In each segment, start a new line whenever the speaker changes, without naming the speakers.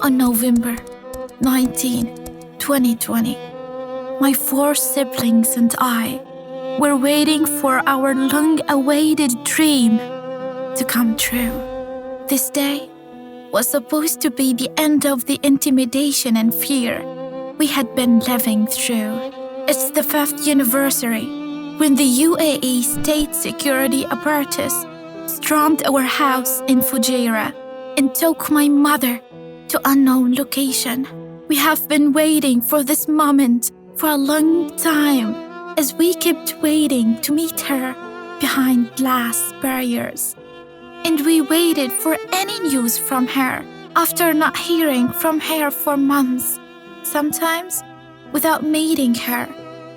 On November 19, 2020, my 4 siblings and I were waiting for our long-awaited dream to come true. This day was supposed to be the end of the intimidation and fear we had been living through. It's the 5th anniversary when the UAE state security apparatus stormed our house in Fujairah and took my mother to unknown location. We have been waiting for this moment for a long time as we kept waiting to meet her behind glass barriers. And we waited for any news from her after not hearing from her for months, sometimes without meeting her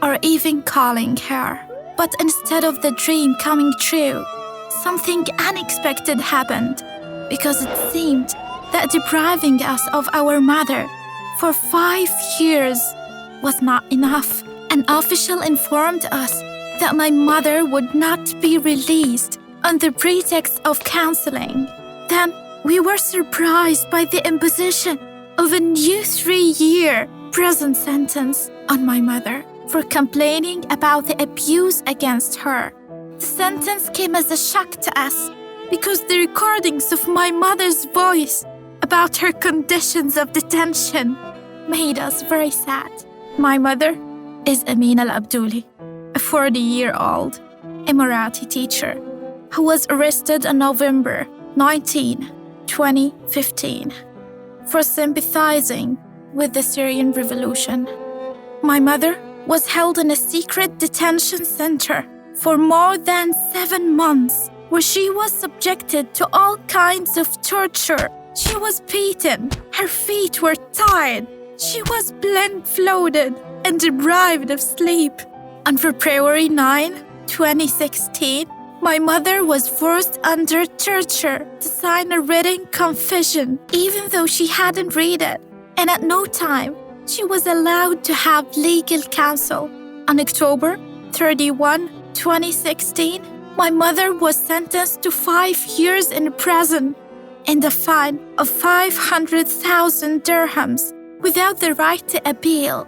or even calling her. But instead of the dream coming true, something unexpected happened, because it seemed that depriving us of our mother for 5 years was not enough. An official informed us that my mother would not be released on the pretext of counseling. Then we were surprised by the imposition of a new 3-year prison sentence on my mother for complaining about the abuse against her. The sentence came as a shock to us because the recordings of my mother's voice about her conditions of detention made us very sad. My mother is Amina Alabdouli, a 40-year-old Emirati teacher who was arrested on November 19, 2015 for sympathizing with the Syrian revolution. My mother was held in a secret detention center for more than 7 months, where she was subjected to all kinds of torture. She was beaten, her feet were tied, she was blindfolded and deprived of sleep. On February 9, 2016, my mother was forced under torture to sign a written confession, even though she hadn't read it, and at no time she was allowed to have legal counsel. On October 31, 2016, my mother was sentenced to 5 years in prison and a fine of 500,000 dirhams without the right to appeal.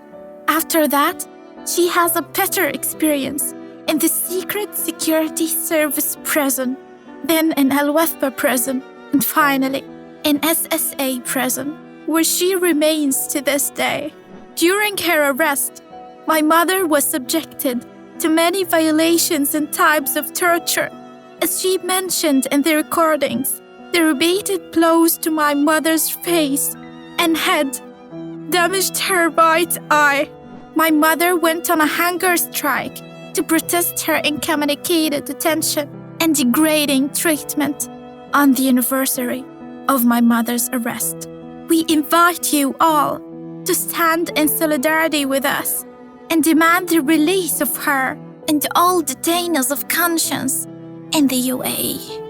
After that, she has a better experience in the Secret Security Service prison, then in Al-Wathba prison, and finally in SSA prison, where she remains to this day. During her arrest, my mother was subjected to many violations and types of torture. As she mentioned in the recordings, the repeated blows to my mother's face and head damaged her right eye. My mother went on a hunger strike to protest her incommunicated detention and degrading treatment. On the anniversary of my mother's arrest, we invite you all to stand in solidarity with us and demand the release of her and all detainees of conscience in the UAE.